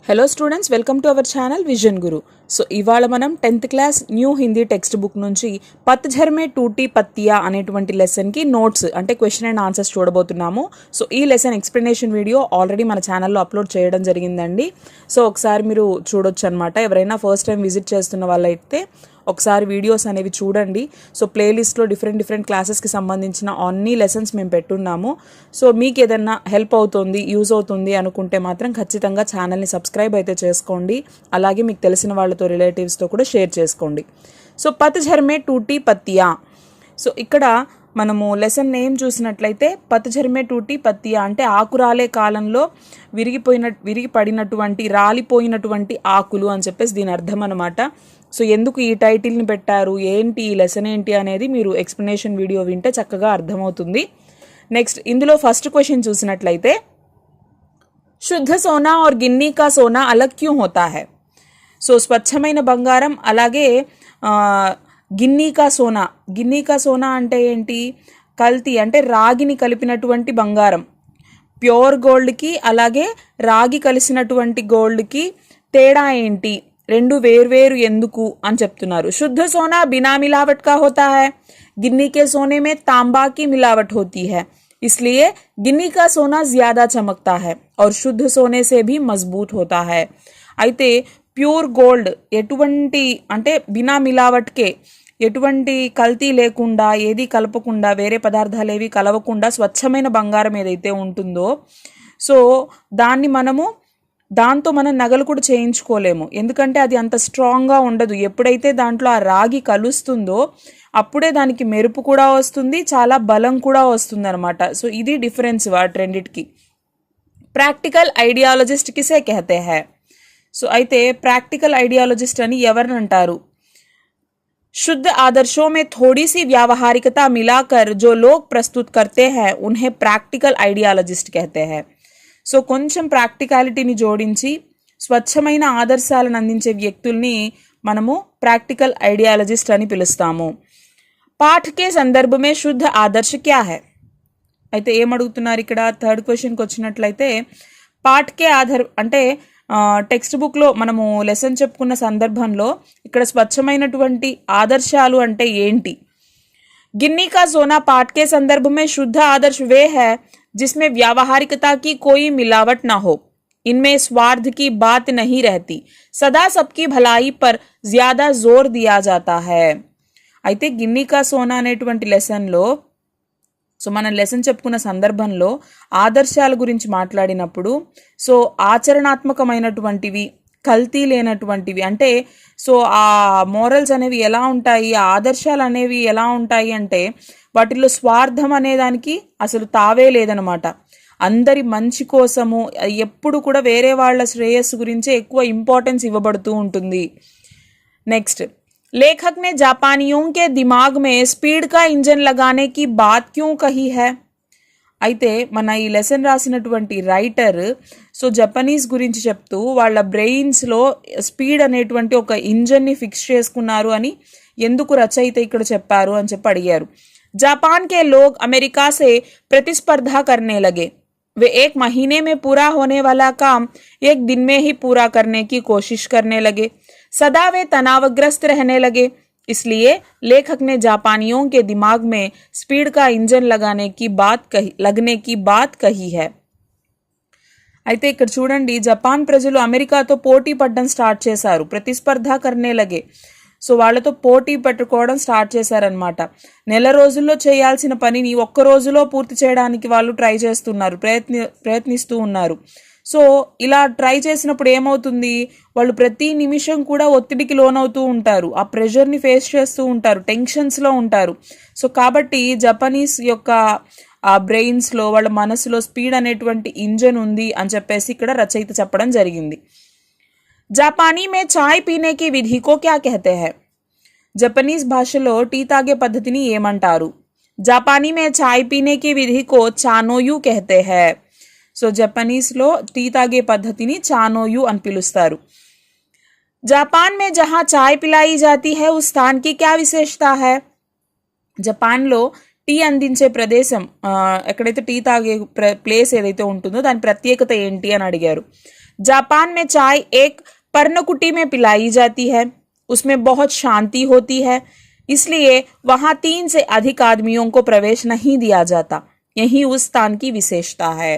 Hello students, welcome to our channel vision Guru. So ఇవాళ మనం 10th class new Hindi text book నుంచి పత్ఝర్ మే tutti పత్తియా అనేటువంటి లెసన్కి notes అంటే question and answers చూడబోతున్నాము. So ఈ లెసన్ ఎక్స్ప్లెనేషన్ వీడియో ఆల్రెడీ మన ఛానల్లో అప్లోడ్ చేయడం జరిగిందండి. సో ఒకసారి మీరు చూడొచ్చు అనమాట. ఎవరైనా ఫస్ట్ టైం విజిట్ చేస్తున్న వాళ్ళైతే ఒకసారి వీడియోస్ అనేవి చూడండి. సో ప్లేలిస్ట్లో డిఫరెంట్ క్లాసెస్కి సంబంధించిన అన్ని లెసన్స్ మేము పెట్టున్నాము. సో మీకు ఏదన్నా హెల్ప్ అవుతుంది, యూజ్ అవుతుంది అనుకుంటే మాత్రం ఖచ్చితంగా ఛానల్ని సబ్స్క్రైబ్ అయితే చేసుకోండి. అలాగే మీకు తెలిసిన వాళ్ళతో, రిలేటివ్స్తో కూడా షేర్ చేసుకోండి. సో పత్ఝర్ మే టూటీ పత్తియా. సో ఇక్కడ మనము లెసన్ నేమ్ చూసినట్లయితే పత్ఝర్ మే టూటీ పత్తియా అంటే ఆకురాలే కాలంలో విరిగి పడినటువంటి, రాలిపోయినటువంటి ఆకులు అని చెప్పేసి దీని అర్థం అనమాట. సో ఎందుకు ఈ టైటిల్ని పెట్టారు, ఏంటి ఈ లెసన్ ఏంటి అనేది మీరు ఎక్స్ప్లెనేషన్ వీడియో వింటే చక్కగా అర్థమవుతుంది. నెక్స్ట్ ఇందులో ఫస్ట్ క్వశ్చన్ చూసినట్లయితే శుద్ధ సోనా और గిన్నీ కా సోనా अलग क्यों होता है. సో స్వచ్ఛమైన బంగారం అలాగే గిన్నీ కా సోనా అంటే ఏంటి, కల్తీ అంటే రాగిని కలిపినటువంటి బంగారం. ప్యూర్ గోల్డ్కి అలాగే రాగి కలిసినటువంటి గోల్డ్కి తేడా ఏంటి, రెండు వేర్వేరు ఎందుకు అని చెప్తున్నారు. శుద్ధ సోనా బినా మిలాवट का होता है, गिन्नी के सोने में तांबा की मिलावट होती है, इसलिए गिन्नी का सोना ज्यादा चमकता है और शुद्ध सोने से भी मजबूत होता है. అయితే ప్యూర్ గోల్డ్ ఎటువంటి అంటే బినా మిలావట్కే, ఎటువంటి కల్తీ లేకుండా, ఏది కలపకుండా, వేరే పదార్థాలు ఏవి కలవకుండా స్వచ్ఛమైన బంగారం ఏదైతే ఉంటుందో సో దాంతో మనం నగలు కూడా చేయించుకోలేము. ఎందుకంటే అది అంత స్ట్రాంగ్గా ఉండదు. ఎప్పుడైతే దాంట్లో ఆ రాగి కలుస్తుందో అప్పుడే దానికి మెరుపు కూడా వస్తుంది, చాలా బలం కూడా వస్తుంది అనమాట. సో ఇది డిఫరెన్స్ వాటి రెండిటికి. ప్రాక్టికల్ ఐడియాలజిస్ట్ కిసే कहते हैं. సో అయితే ప్రాక్టికల్ ఐడియాలజిస్ట్ అని ఎవరిని అంటారు. शुद्ध आदर्शों में थोड़ी सी व्यावहारिकता मिलाकर जो लोग प्रस्तुत करते हैं उन्हें प्रैक्टिकल आइडियालजिस्ट कहते हैं. సో కొంచెం ప్రాక్టికాలిటీని జోడించి స్వచ్ఛమైన ఆదర్శాలను అందించే వ్యక్తుల్ని మనము ప్రాక్టికల్ ఐడియాలజిస్ట్ అని పిలుస్తాము. పాఠకే సందర్భమే శుద్ధ ఆదర్శ క్యా హై. అయితే ఏమడుగుతున్నారు ఇక్కడ థర్డ్ క్వశ్చన్కి వచ్చినట్లయితే పాఠకే అంటే టెక్స్ట్ బుక్లో మనము లెసన్ చెప్పుకున్న సందర్భంలో ఇక్కడ స్వచ్ఛమైనటువంటి ఆదర్శాలు అంటే ఏంటి. గిన్నీ కా సోనా पाठ के संदर्भ में शुद्ध आदर्श वे है जिसमें व्यावहारिकता की कोई मिलावट ना हो, इनमें स्वार्थ की बात नहीं रहती, सदा सबकी भलाई पर ज्यादा जोर दिया जाता है. అయితే గిన్నీ కా సోనా అనేటువంటి లెసన్లో సో మనం లెసన్ చెప్పుకున్న సందర్భంలో ఆదర్శాల గురించి మాట్లాడినప్పుడు సో ఆచరణాత్మకమైనటువంటివి, కల్తీ లేనటువంటివి అంటే సో ఆ మోరల్స్ అనేవి ఎలా ఉంటాయి, ఆ ఆదర్శాలు అనేవి ఎలా ఉంటాయి అంటే వాటిల్లో స్వార్థం అనేదానికి అసలు తావే లేదనమాట. అందరి మంచి కోసము ఎప్పుడు కూడా వేరే వాళ్ళ శ్రేయస్సు గురించే ఎక్కువ ఇంపార్టెన్స్ ఇవ్వబడుతూ ఉంటుంది. నెక్స్ట్ लेखक ने जापानियों के दिमाग में स्पीड का इंजन लगाने की बात क्यों कही है. అయితే మన ఈ లెసన్ రాసినటువంటి రైటర్ సో జపనీస్ గురించి చెప్తూ వాళ్ళ బ్రెయిన్స్లో స్పీడ్ అనేటువంటి ఒక ఇంజన్ని ఫిక్స్ చేసుకున్నారు అని ఎందుకు రచయిత ఇక్కడ చెప్పారు అని చెప్పి అడిగారు. जापान के लोग अमेरिका से प्रतिस्पर्धा करने लगे, वे एक महीने में पूरा होने वाला काम एक दिन में ही पूरा करने की कोशिश करने लगे, सदा वे तनावग्रस्त रहने लगे, इसलिए लेखक ने जापानियों के दिमाग में स्पीड का इंजन लगने की बात कही है. అయితే ఇక్కడ చూడండి, జపాన్ ప్రజలు అమెరికాతో పోటీ పడడం స్టార్ట్ చేశారు. ప్రతిస్పర్ధ కర్నే లగే, సో వాళ్ళతో పోటీ పెట్టుకోవడం స్టార్ట్ చేశారనమాట. నెల రోజుల్లో చేయాల్సిన పనిని ఒక్క రోజులో పూర్తి చేయడానికి వాళ్ళు ట్రై చేస్తున్నారు, ప్రయత్నిస్తూ ఉన్నారు. సో ఇలా ట్రై చేసినప్పుడు ఏమవుతుంది, వాళ్ళు ప్రతి నిమిషం కూడా ఒత్తిడికి లోనవుతూ ఉంటారు, ఆ ప్రెషర్ని ఫేస్ చేస్తూ ఉంటారు, టెన్షన్స్లో ఉంటారు. సో కాబట్టి జపనీస్ యొక్క ఆ బ్రెయిన్స్లో, వాళ్ళ మనసులో స్పీడ్ అనేటువంటి ఇంజన్ ఉంది అని చెప్పేసి ఇక్కడ రచయిత చెప్పడం జరిగింది. जापानी में चाय पीने की विधि को क्या कहते हैं. జపనీస్ భాషలో టీ తాగే పద్ధతిని ఏమంటారు. जापानी में चाय पीने की विधि को चानोयू कहते हैं. సో జపనీస్లో టీ తాగే పద్ధతిని చానోయు అని పిలుస్తారు. जापान में जहाँ चाय पिलाई जाती है उस स्थान की क्या विशेषता है. జపాన్లో టీ అందించే ప్రదేశం ఎక్కడైతే టీ తాగే ప్లేస్ ఏదైతే ఉంటుందో దాని ప్రత్యేకత ఏంటి అని అడిగారు. जापान में चाय एक पर्णकुटी में पिलाई जाती है, उसमें बहुत शांति होती है, इसलिए वहां 3 से अधिक आदमियों को प्रवेश नहीं दिया जाता, यही उस स्थान की विशेषता है.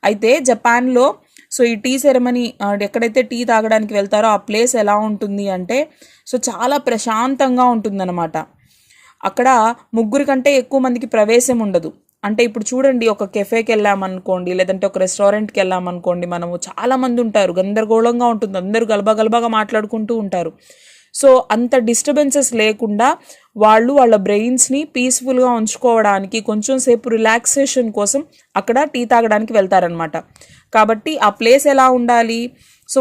అయితే జపాన్లో సో ఈ టీ సెరమనీ ఎక్కడైతే టీ తాగడానికి వెళ్తారో ఆ ప్లేస్ ఎలా ఉంటుంది అంటే సో చాలా ప్రశాంతంగా ఉంటుందన్నమాట. అక్కడ 3 కంటే ఎక్కువ మందికి ప్రవేశం ఉండదు. అంటే ఇప్పుడు చూడండి, ఒక కెఫేకి వెళ్ళామనుకోండి, లేదంటే ఒక రెస్టారెంట్కి వెళ్ళామనుకోండి, మనము చాలామంది ఉంటారు, గందరగోళంగా ఉంటుంది, అందరూ గలబా మాట్లాడుకుంటూ ఉంటారు. సో అంత డిస్టర్బెన్సెస్ లేకుండా వాళ్ళ బ్రెయిన్స్ని పీస్ఫుల్గా ఉంచుకోవడానికి కొంచెం సేపు రిలాక్సేషన్ కోసం అక్కడ టీ తాగడానికి వెళ్తారనమాట. కాబట్టి ఆ ప్లేస్ ఎలా ఉండాలి, సో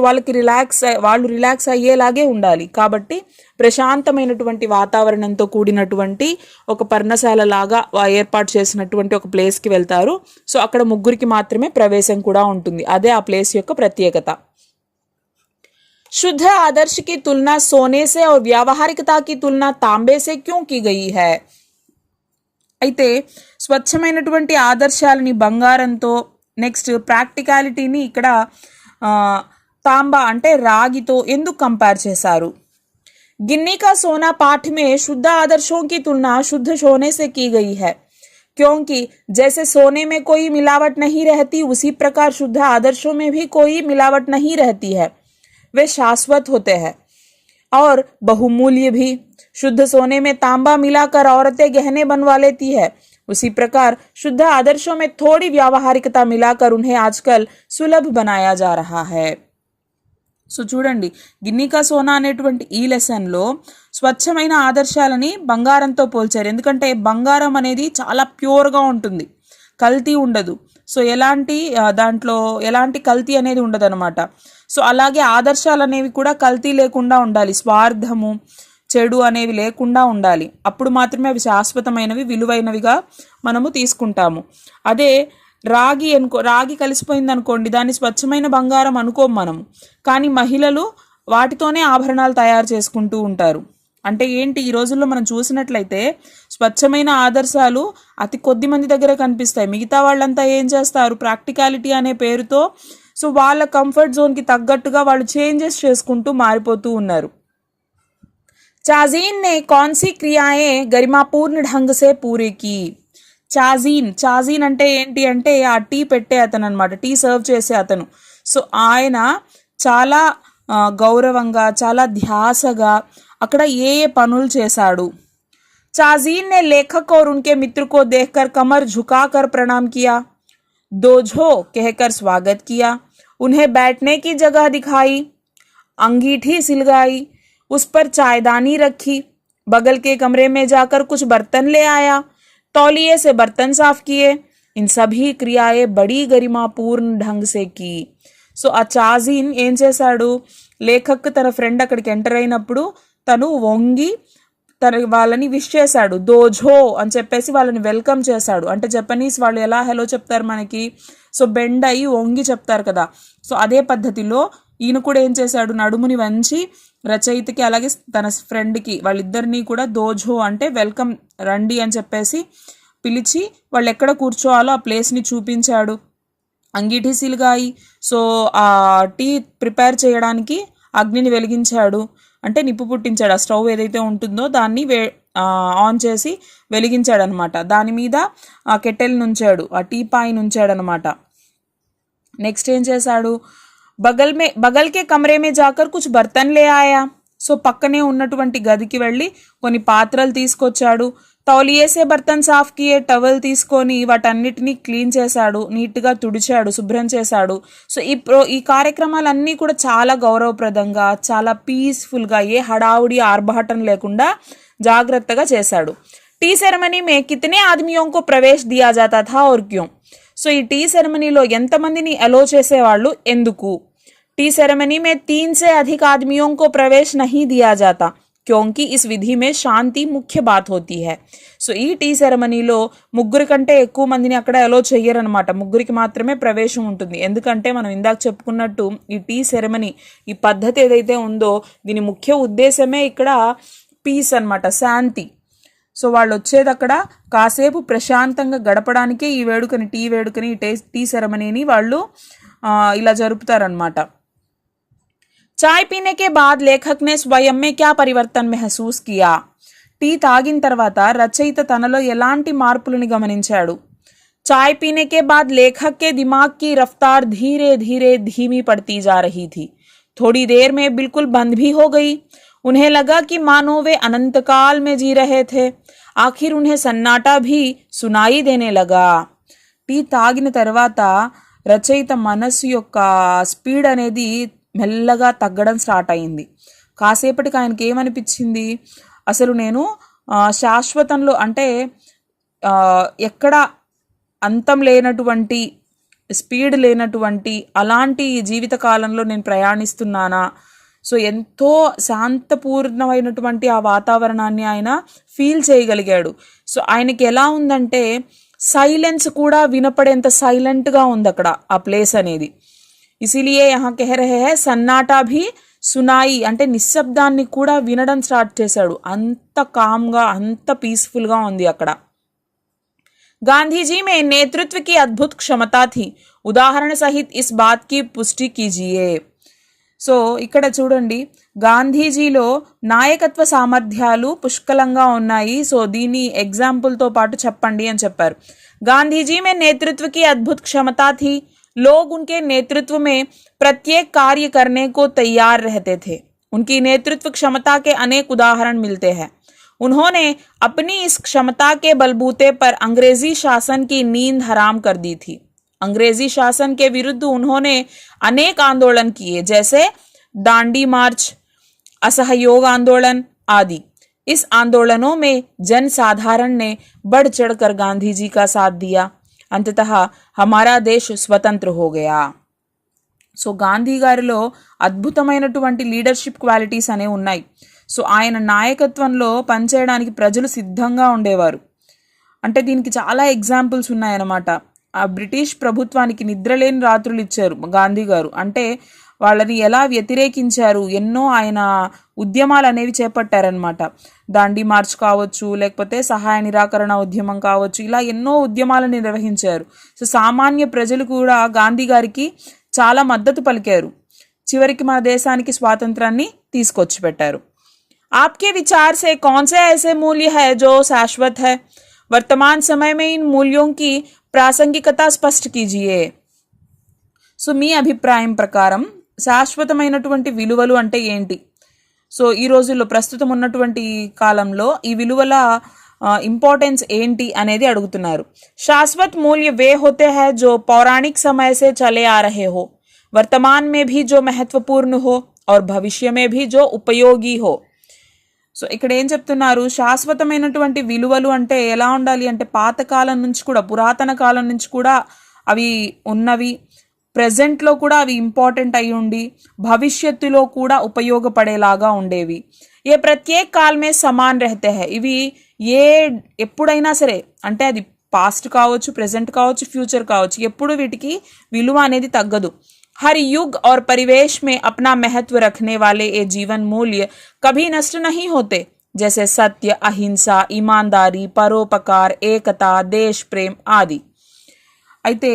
వాళ్ళు రిలాక్స్ అయ్యేలాగే ఉండాలి. కాబట్టి ప్రశాంతమైనటువంటి వాతావరణంతో కూడినటువంటి ఒక పర్ణశాల లాగా ఏర్పాటు చేసినటువంటి ఒక ప్లేస్కి వెళ్తారు. సో అక్కడ 3కి మాత్రమే ప్రవేశం కూడా ఉంటుంది. అదే ఆ ప్లేస్ యొక్క ప్రత్యేకత. शुद्ध आदर्श की तुलना सोने से और व्यावहारिकता की तुलना तांबे से क्यों की गई है? అయితే స్వచ్ఛమైనటువంటి ఆదర్శాలని బంగారంతో, నెక్స్ట్ ప్రాక్టికాలిటీని ఇక్కడ తాంబా అంటే రాగితో ఎందుకు కంపేర్ చేశారు? गिन्नी का सोना पाठ में शुद्ध आदर्शों की तुलना शुद्ध सोने से की गई है, क्योंकि जैसे सोने में कोई मिलावट नहीं रहती उसी प्रकार शुद्ध आदर्शों में भी कोई मिलावट नहीं रहती है, वे शाश्वत होते हैं और बहुमूल्य भी. शुद्ध सोने में तांबा मिलाकर औरतें गहने बनवा लेती है, उसी प्रकार शुद्ध आदर्शों में थोड़ी व्यावहारिकता मिलाकर उन्हें आजकल सुलभ बनाया जा रहा है. సో చూడండి, గిన్నికా సోనా అనేటువంటి ఈ లెసన్లో స్వచ్ఛమైన ఆదర్శాలని బంగారంతో పోల్చారు. ఎందుకంటే బంగారం అనేది చాలా ప్యూర్గా ఉంటుంది, కల్తీ ఉండదు. సో దాంట్లో ఎలాంటి కల్తీ అనేది ఉండదు అనమాట. సో అలాగే ఆదర్శాలు అనేవి కూడా కల్తీ లేకుండా ఉండాలి, స్వార్థము చెడు అనేవి లేకుండా ఉండాలి. అప్పుడు మాత్రమే అవి శాశ్వతమైనవి, విలువైనవిగా మనము తీసుకుంటాము. అదే రాగి కలిసిపోయింది అనుకోండి, దాన్ని స్వచ్ఛమైన బంగారం అనుకోము మనము. కానీ మహిళలు వాటితోనే ఆభరణాలు తయారు చేసుకుంటూ ఉంటారు. అంటే ఏంటి, ఈ రోజుల్లో మనం చూసినట్లయితే స్వచ్ఛమైన ఆదర్శాలు అతి కొద్ది మంది దగ్గర కనిపిస్తాయి. మిగతా వాళ్ళంతా ఏం చేస్తారు, ప్రాక్టికాలిటీ అనే పేరుతో సో వాళ్ళ కంఫర్ట్ జోన్కి తగ్గట్టుగా వాళ్ళు చేంజెస్ చేసుకుంటూ మారిపోతూ ఉన్నారు. చాజీన్ నే కౌన్ సి క్రియాయే గరిమాపూర్ణ ఢంగ్ సే పూరే కీ. చాజీన్ అంటే ఏంటి అంటే ఆ టీ పెట్టే అతను అనమాట, టీ సర్వ్ చేసే అతను. సో ఆయన చాలా గౌరవంగా, చాలా ధ్యాసగా అక్కడ ఏ పనులు చేశాడు. చాజీన్ నే లేఖక్ और उनके मित्र को देखकर कमर झुकाकर प्रणाम किया, दोझो कहकर स्वागत किया, उन्हें बैठने की जगह दिखाई, अंगीठी सिलगाई, उस पर चायदानी रखी, बगल के कमरे में जाकर कुछ बर्तन ले आया, तौलिए से बर्तन साफ किए. इन सभी क्रियाएं बड़ी गरिमापूर्ण ढंग से की. సో ఆ చాజీన్ ఏం చేశాడు, లేఖక్ తన ఫ్రెండ్ అక్కడికి ఎంటర్ అయినప్పుడు తను వంగి వాళ్ళని విష్ చేశాడు, దోజో అని చెప్పేసి వాళ్ళని వెల్కమ్ చేశాడు. అంటే జపనీస్ వాళ్ళు ఎలా హలో చెప్తారు మనకి, సో బెండ్ అయ్యి వంగి చెప్తారు కదా, సో అదే పద్ధతిలో ఈయన కూడా ఏం చేశాడు, నడుముని వంచి రచయితకి అలాగే తన ఫ్రెండ్కి వాళ్ళిద్దరినీ కూడా దోజో అంటే వెల్కమ్ రండి అని చెప్పేసి పిలిచి వాళ్ళు ఎక్కడ కూర్చోవాలో ఆ ప్లేస్ని చూపించాడు. అంగీఠీ సిల్గాయి, సో ఆ టీ ప్రిపేర్ చేయడానికి అగ్నిని వెలిగించాడు, అంటే నిప్పు పుట్టించాడు. ఆ స్టవ్ ఏదైతే ఉంటుందో దాన్ని ఆన్ చేసి వెలిగించాడు అనమాట. దాని మీద ఆ కెటెల్ నుంచాడు, ఆ టీ పాయి నుంచాడు అనమాట. నెక్స్ట్ ఏం చేశాడు, బగల్ కే కమరే మే జాకర్ కుచ్ బర్తన్ లే ఆయా. సో పక్కనే ఉన్నటువంటి గదికి వెళ్ళి కొన్ని పాత్రలు తీసుకొచ్చాడు. తౌలియేసే బర్తన్ సాఫ్ కియే, టవల్ తీసుకొని వాటన్నిటిని క్లీన్ చేశాడు, నీట్గా తుడిచాడు, శుభ్రం చేశాడు. సో ఈ కార్యక్రమాలన్నీ కూడా చాలా గౌరవప్రదంగా, చాలా పీస్ఫుల్గా, ఏ హడావుడి ఆర్భాటం లేకుండా జాగ్రత్తగా చేశాడు. టీ సెరమనీ మే కితనే ఆద్మియోं को प्रवेश दिया जाता था और क्यों? సో ఈ టీ సెరమనీలో ఎంతమందిని అలో చేసేవాళ్ళు, ఎందుకు? టీ సెరమనీ మే 3 से अधिक आदमियों को प्रवेश नहीं दिया जाता क्योंकि इस विधि में शांति मुख्य बात होती है. సో ఈ టీ సెరమనీలో 3 కంటే ఎక్కువ మందిని అక్కడ అలో చెయ్యరనమాట, 3కి మాత్రమే ప్రవేశం ఉంటుంది. ఎందుకంటే మనం ఇందాక చెప్పుకున్నట్టు ఈ టీ సెరమనీ, ఈ పద్ధతి ఏదైతే ఉందో దీని ముఖ్య ఉద్దేశమే ఇక్కడ పీస్ అనమాట, శాంతి. సో వాళ్ళు వచ్చేది అక్కడ కాసేపు ప్రశాంతంగా గడపడానికే ఈ వేడుకని టీ సెరమనీని వాళ్ళు ఇలా జరుపుతారనమాట. चाय पीने के बाद लेखक ने स्वयं में क्या परिवर्तन महसूस किया? టీ తాగిన తర్వాత రచయిత తనలో ఎలాంటి మార్పులని గమనించాడు? चाय पीने के बाद लेखक के दिमाग की रफ्तार धीरे धीरे धीमी पड़ती जा रही थी. थोड़ी देर में बिल्कुल बंद भी हो गई. उन्हें लगा कि मानो वे अनंत काल में जी रहे थे. आखिर उन्हें सन्नाटा भी सुनाई देने लगा. టీ తాగిన తర్వాత రచయిత మనస్సు యొక్క స్పీడ్ అనేది మెల్లగా తగ్గడం స్టార్ట్ అయింది. కాసేపటికి ఆయనకి ఏమనిపించింది, అసలు నేను శాశ్వతంలో అంటే ఎక్కడ అంతం లేనటువంటి స్పీడ్ లేనటువంటి అలాంటి జీవితకాలంలో నేను ప్రయాణిస్తున్నానా. సో ఎంతో శాంతపూర్ణమైనటువంటి ఆ వాతావరణాన్ని ఆయన ఫీల్ చేయగలిగాడు. సో ఆయనకి ఎలా ఉందంటే సైలెన్స్ కూడా వినపడేంత సైలెంట్గా ఉంది అక్కడ ఆ ప్లేస్ అనేది. ఇసిలియే యహా కహ రహే హై సన్నాటా భీ సునాయి అంటే నిశ్శబ్దాన్ని కూడా వినడం స్టార్ట్ చేశాడు. అంత కామ్గా అంత పీస్ఫుల్గా ఉంది అక్కడ. गांधी जी में नेतृत्व की अद्भुत क्षमता थी. उदाहरण सहित इस बात की पुष्टि कीजिए. సో ఇక్కడ చూడండి, గాంధీజీలో నాయకత్వ సామర్థ్యాలు పుష్కలంగా ఉన్నాయి. సో దీని ఎగ్జాంపుల్తో పాటు చెప్పండి అని చెప్పారు. गांधीजी में नेतृत्व की अद्भुत क्षमता थी. लोग उनके नेतृत्व में प्रत्येक कार्य करने को तैयार रहते थे. उनकी नेतृत्व क्षमता के अनेक उदाहरण मिलते हैं. उन्होंने अपनी इस क्षमता के बलबूते पर अंग्रेजी शासन की नींद हराम कर दी थी. अंग्रेजी शासन के विरुद्ध उन्होंने अनेक आंदोलन किए, जैसे दांडी मार्च, असहयोग आंदोलन आदि. इस आंदोलनों में जन साधारण ने बढ़ चढ़कर गांधी जी का साथ दिया. अंततः हमारा देश स्वतंत्र हो गया. సో గాంధీ గారిలో అద్భుతమైనటువంటి లీడర్షిప్ క్వాలిటీస్ అనేవి ఉన్నాయి. సో ఆయన నాయకత్వంలో పనిచేయడానికి ప్రజలు సిద్ధంగా ఉండేవారు. అంటే దీనికి చాలా ఎగ్జాంపుల్స్ ఉన్నాయన్నమాట. ఆ బ్రిటిష్ ప్రభుత్వానికి నిద్రలేని రాత్రులు ఇచ్చారు గాంధీ గారు. అంటే వాళ్ళని ఎలా వ్యతిరేకించారు, ఎన్నో ఆయన ఉద్యమాలు అనేవి చేపట్టారనమాట. దాండీ మార్చ్ కావచ్చు, లేకపోతే సహాయ నిరాకరణ ఉద్యమం కావచ్చు, ఇలా ఎన్నో ఉద్యమాలను నిర్వహించారు. సో సామాన్య ప్రజలు కూడా గాంధీ గారికి చాలా మద్దతు పలికారు. చివరికి మన దేశానికి స్వాతంత్రాన్ని తీసుకొచ్చి పెట్టారు. आपके विचार से कौन से ऐसे मूल्य है जो शाश्वत है? वर्तमान समय में इन मूल्यों की ప్రాసంగికత స్పష్ట కీజియే. సో మీ అభిప్రాయం ప్రకారం శాశ్వతమైనటువంటి విలువలు అంటే ఏంటి? సో ఈ రోజుల్లో ప్రస్తుతం ఉన్నటువంటి కాలంలో ఈ విలువల ఇంపార్టెన్స్ ఏంటి అనేది అడుగుతున్నారు. శాశ్వత్ మూల్య వే హోతే హై జో పౌరాణిक समय से चले आ रहे हो, वर्तमान में भी जो महत्वपूर्ण हो और भविष्य में भी जो उपयोगी हो. సో ఇక్కడ ఏం చెప్తున్నారు, శాశ్వతమైనటువంటి విలువలు అంటే ఎలా ఉండాలి అంటే పాతకాలం నుంచి కూడా పురాతన కాలం నుంచి కూడా అవి ఉన్నవి, ప్రెజెంట్లో కూడా అవి ఇంపార్టెంట్ అయి ఉండి భవిష్యత్తులో కూడా ఉపయోగపడేలాగా ఉండేవి. ఏ ప్రత్యేక కాలమే సమాన్ రహతే హై. ఇవి ఎప్పుడైనా సరే అంటే అది పాస్ట్ కావచ్చు, ప్రెజెంట్ కావచ్చు, ఫ్యూచర్ కావచ్చు, ఎప్పుడు వీటికి విలువ అనేది తగ్గదు. हर युग और परिवेश में अपना महत्व रखने वाले ये जीवन मूल्य कभी नष्ट नहीं होते, जैसे सत्य, अहिंसा, ईमानदारी, परोपकार, एकता, देश प्रेम आदि. అయితే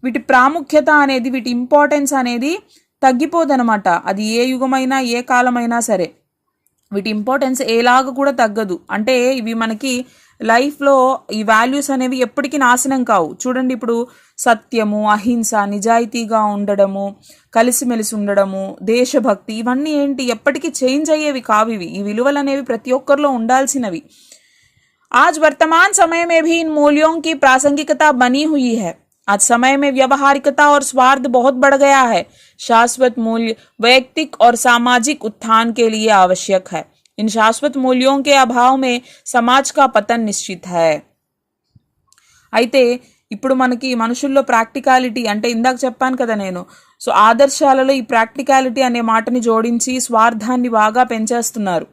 వీటి ప్రాముఖ్యత అనేది, వీటి ఇంపార్టెన్స్ అనేది తగ్గిపోదనమాట. అది ఏ యుగమైనా ఏ కాలమైనా సరే వీటి ఇంపార్టెన్స్ ఏలాగా కూడా తగ్గదు. అంటే ఇవి మనకి లైఫ్లో ఈ వాల్యూస్ అనేవి ఎప్పటికీ నాశనం కావు. చూడండి, ఇప్పుడు సత్యము, అహింస, నిజాయితీగా ఉండడము, కలిసిమెలిసి ఉండడము, దేశభక్తి, ఇవన్నీ ఏంటి ఎప్పటికీ చేంజ్ అయ్యేవి కావు. ఈ విలువలు అనేవి ప్రతి ఒక్కరిలో ఉండాల్సినవి. आज वर्तमान समय में भी इन मूल्यों की प्रासंगिकता बनी हुई है. आज समय में व्यवहारिकता और स्वार्थ बहुत बढ़ गया है. शाश्वत मूल्य वैयक्तिक और सामाजिक उत्थान के लिए आवश्यक है. इन शाश्वत मूल्यों के अभाव में समाज का पतन निश्चित है. అయితే ఇప్పుడు మనకి మనుషుల్లో ప్రాక్టికాలిటీ అంటే ఇందాక చెప్పాను కదా నేను, సో ఆదర్శాలలో ఈ ప్రాక్టికాలిటీ అనే మాటని జోడించి స్వార్థాన్ని బాగా పెంచేస్తున్నారు.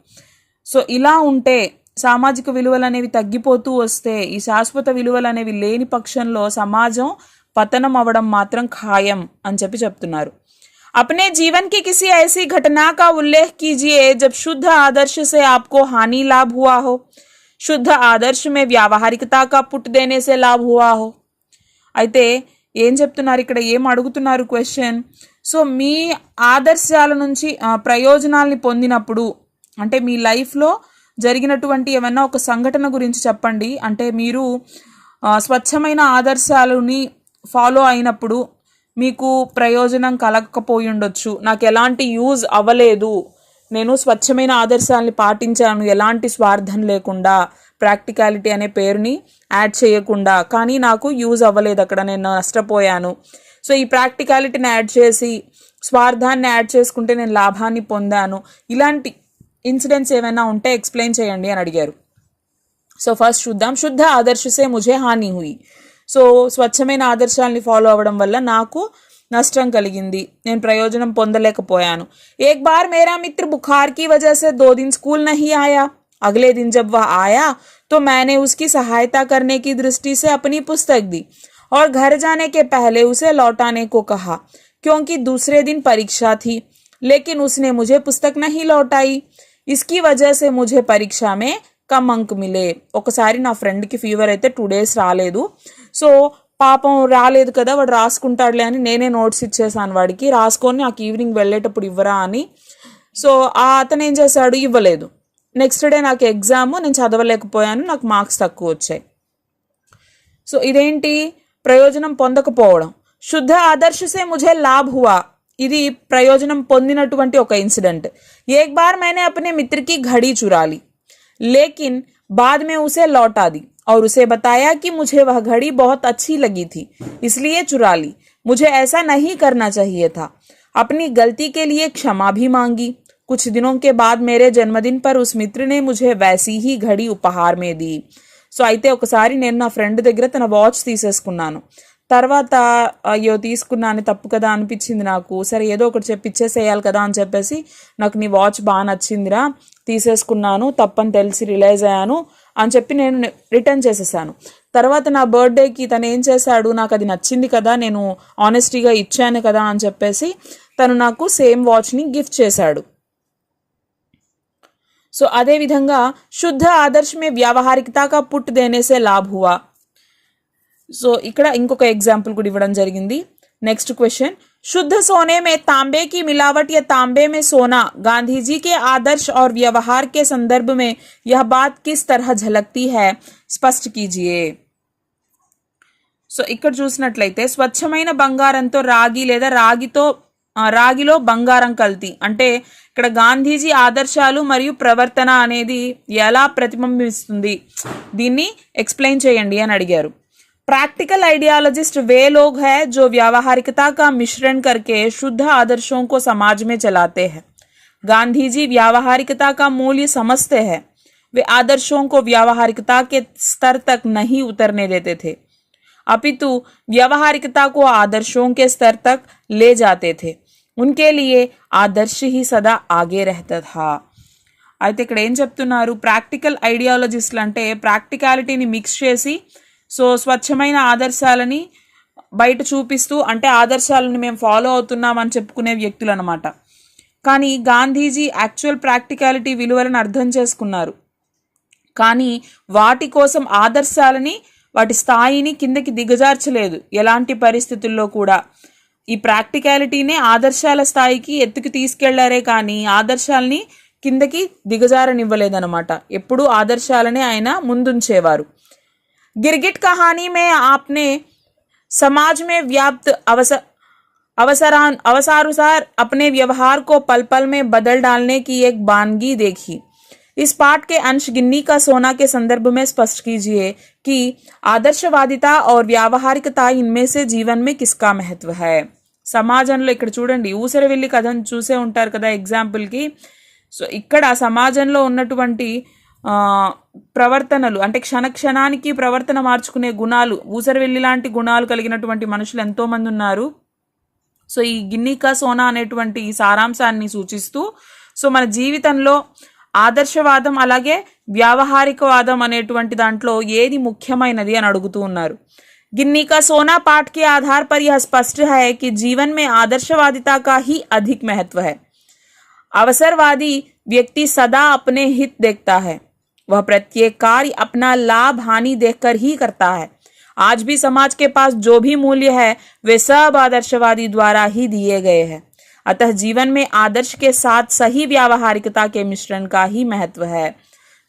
సో ఇలా ఉంటే సామాజిక విలువలు అనేవి తగ్గిపోతూ వస్తే, ఈ శాశ్వత విలువలు అనేవి లేని పక్షంలో సమాజం పతనం అవ్వడం మాత్రం ఖాయం అని చెప్తున్నారు. अपने जीवन की किसी ऐसी घटना का उल्लेख कीजिए जब शुद्ध आदर्श से आपको हानि लाभ हुआ हो. शुद्ध आदर्श में व्यावहारिकता का पुट देने से लाभ हुआ हो. అయితే ఏం చెప్తున్నారు ఇక్కడ, ఏం అడుగుతున్నారు క్వశ్చన్. సో మీ ఆదర్శాల నుంచి ప్రయోజనాల్ని పొందినప్పుడు, అంటే మీ లైఫ్లో జరిగినటువంటి ఏమన్నా ఒక సంఘటన గురించి చెప్పండి. అంటే మీరు స్వచ్ఛమైన ఆదర్శాలని ఫాలో అయినప్పుడు మీకు ప్రయోజనం కలగకపోయి ఉండొచ్చు. నాకు ఎలాంటి యూజ్ అవ్వలేదు, నేను స్వచ్ఛమైన ఆదర్శాలని పాటించాను ఎలాంటి స్వార్థం లేకుండా, ప్రాక్టికాలిటీ అనే పేరుని యాడ్ చేయకుండా, కానీ నాకు యూజ్ అవ్వలేదు, అక్కడ నేను నష్టపోయాను. సో ఈ ప్రాక్టికాలిటీని యాడ్ చేసి స్వార్థాన్ని యాడ్ చేసుకుంటే నేను లాభాన్ని పొందాను. ఇలాంటి ఇన్సిడెంట్స్ ఏమైనా ఉంటే ఎక్స్ప్లెయిన్ చేయండి అని అడిగారు. సో ఫస్ట్ చూద్దాం. శుద్ధ ఆదర్శసే ముझे హాని హుయి. సో స్వచ్ఛమైన ఆదర్శాలని ఫాలో అవ్వడం వల్ల నాకు నష్టం కలిగింది, నేను ప్రయోజనం పొందలేకపోయాను. एक बार मेरा मित्र बुखार की वजह से 2 दिन स्कूल नहीं आया. अगले दिन जब वह आया तो मैंने उसकी सहायता करने की दृष्टि से अपनी पुस्तक दी और घर जाने के पहले उसे लौटाने को कहा, क्योंकि दूसरे दिन परीक्षा थी. लेकिन उसने मुझे पुस्तक नहीं लौटाई. इसकी वजह से मुझे परीक्षा में कम अंक मिले. ఒకసారి నా ఫ్రెండ్కి ఫీవర్ అయితే 2 days రాలేదు. సో పాపం రాలేదు కదా, వాడు రాసుకుంటాడులే అని నేనే నోట్స్ ఇచ్చేసాను వాడికి, రాసుకొని నాకు ఈవినింగ్ వెళ్ళేటప్పుడు ఇవ్వరా అని. సో అతను ఏం చేశాడు, ఇవ్వలేదు. నెక్స్ట్ డే నాకు ఎగ్జామ్, నేను చదవలేకపోయాను, నాకు మార్క్స్ తక్కువ వచ్చాయి. సో ఇదేంటి, ప్రయోజనం పొందకపోవడం. శుద్ధ ఆదర్శసే ముझे లాభ్ హువా, ఇది ప్రయోజనం పొందినటువంటి ఒక ఇన్సిడెంట్. एक बार मैंने अपने मित्र की घड़ी चुरा ली, लेकिन बाद में उसे लौटा दी और उसे बताया कि मुझे वह घड़ी बहुत अच्छी लगी थी, इसलिए चुरा ली. मुझे ऐसा नहीं करना चाहिए था. अपनी गलती के लिए क्षमा भी मांगी. कुछ दिनों के बाद मेरे जन्मदिन पर उस मित्र ने मुझे वैसी ही घड़ी उपहार में दी. సో అయితే ఒకసారి నేను నా ఫ్రెండ్ దగ్గర తన వాచ్ తీసేసుకున్నాను. తర్వాత అయ్యో తీసుకున్నాను, తప్పు కదా అనిపించింది నాకు. సరే ఏదో ఒకటి చెప్పి ఇచ్చేసేయాలి కదా అని చెప్పేసి, నాకు నీ వాచ్ బాగా నచ్చిందిరా, తీసేసుకున్నాను, తప్పని తెలిసి రిలైజ్ అయ్యాను అని చెప్పి నేను రిటర్న్ చేసేసాను. తర్వాత నా బర్త్డేకి తను ఏం చేశాడు, నాకు అది నచ్చింది కదా, నేను ఆనెస్టీగా ఇచ్చాను కదా అని చెప్పేసి తను నాకు సేమ్ వాచ్ని గిఫ్ట్ చేశాడు. సో అదేవిధంగా శుద్ధ ఆదర్శ మే వ్యావహారికతా కా పుట్ దేనే సే లాభ్ హువా. సో ఇక్కడ ఇంకొక ఎగ్జాంపుల్ కూడా ఇవ్వడం జరిగింది. नेक्स्ट क्वेश्चन, शुद्ध सोने में तांबे की मिलावट या तांबे में सोना, गांधी जी के आदर्श और व्यवहार के संदर्भ में यह बात किस तरह झलकती है, स्पष्ट कीजिए. సో ఇక్కడ చూసినట్లయితే స్వచ్ఛమైన బంగారంతో రాగి లేదా రాగిలో బంగారం కల్తీ, అంటే ఇక్కడ గాంధీజీ ఆదర్శాలు మరియు ప్రవర్తన అనేది ఎలా ప్రతిబింబిస్తుంది, దీన్ని ఎక్స్ప్లెయిన్ చేయండి అని అడిగారు. प्रैक्टिकल आइडियोलॉजिस्ट वे लोग हैं जो व्यावहारिकता का मिश्रण करके शुद्ध आदर्शों को समाज में चलाते हैं. गांधी जी व्यावहारिकता का मूल्य समझते हैं. वे आदर्शों को व्यावहारिकता के स्तर तक नहीं उतरने देते थे, अपितु व्यावहारिकता को आदर्शों के स्तर तक ले जाते थे. उनके लिए आदर्श ही सदा आगे रहता था. అయితే ఇక్కడ ఏం చెప్తున్నారు, ప్రాక్టికల్ ఐడియాలజిస్టులు అంటే ప్రాక్టికాలిటీని మిక్స్ చేసి సో స్వచ్ఛమైన ఆదర్శాలని బయట చూపిస్తూ, అంటే ఆదర్శాలను మేము ఫాలో అవుతున్నామని చెప్పుకునే వ్యక్తులు అనమాట. కానీ గాంధీజీ యాక్చువల్ ప్రాక్టికాలిటీ విలువలను అర్థం చేసుకున్నారు, కానీ వాటి కోసం ఆదర్శాలని, వాటి స్థాయిని కిందకి దిగజార్చలేదు ఎలాంటి పరిస్థితుల్లో కూడా. ఈ ప్రాక్టికాలిటీనే ఆదర్శాల స్థాయికి ఎత్తుకు తీసుకెళ్లారే కానీ ఆదర్శాలని కిందకి దిగజారనివ్వలేదన్నమాట. ఎప్పుడూ ఆదర్శాలనే ఆయన ముందుంచేవారు. गिरगिट कहानी में आपने समाज में व्याप्त अवसरानुसार अपने व्यवहार को पल पल में बदल डालने की एक वानगी देखी. इस पाठ के अंश गिन्नी का सोना के संदर्भ में स्पष्ट कीजिए कि आदर्शवादिता और व्यावहारिकता इनमें से जीवन में किसका महत्व है. సమాజంలో ఇక్కడ చూడండి, ఊసరవెల్లి కథను చూసే ఉంటారు కదా ఎగ్జాంపుల్కి. సో ఇక్కడ సమాజంలో ఉన్నటువంటి ప్రవర్తనలు, అంటే క్షణానికి ప్రవర్తన మార్చుకునే గుణాలు, ఊసరవెల్లి లాంటి గుణాలు కలిగినటువంటి మనుషులు ఎంతోమంది ఉన్నారు. సో ఈ గిన్నీకా సోనా అనేటువంటి సారాంశాన్ని సూచిస్తూ, సో మన జీవితంలో ఆదర్శవాదం అలాగే వ్యావహారికవాదం అనేటువంటి దాంట్లో ఏది ముఖ్యమైనది అని అడుగుతూ ఉన్నారు. गिन्नी का सोना पाठ के आधार पर यह स्पष्ट है कि जीवन में आदर्शवादिता का ही अधिक महत्व है. अवसरवादी व्यक्ति सदा अपने हित देखता है, वह प्रत्येक कार्य अपना लाभ हानि देखकर ही करता है। आज भी समाज के पास जो भी मूल्य है वे सब आदर्शवादी द्वारा ही दिए गए हैं। अतः जीवन में आदर्श के साथ सही व्यावहारिकता के मिश्रण का ही महत्व है।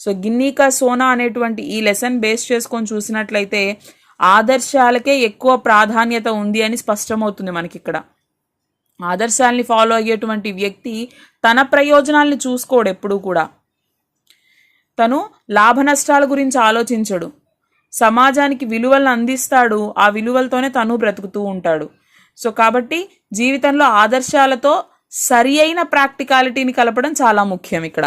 సో గిన్నీ కా సోనా అనేటువంటి ఈ లెసన్ బేస్ చేసుకొని చూసినట్లయితే ఆదర్శాలకే ఎక్కువ ప్రాధాన్యత ఉంది అని స్పష్టమవుతుంది మనకి ఇక్కడ. ఆదర్శాలని ఫాలో అయ్యేటువంటి వ్యక్తి తన ప్రయోజనాల్ని చూసుకోడు, ఎప్పుడూ కూడా తను లాభ నష్టాల గురించి ఆలోచించడు, సమాజానికి విలువలను అందిస్తాడు, ఆ విలువలతోనే తను బ్రతుకుతూ ఉంటాడు. సో కాబట్టి జీవితంలో ఆదర్శాలతో సరి అయిన ప్రాక్టికాలిటీని కలపడం చాలా ముఖ్యం ఇక్కడ.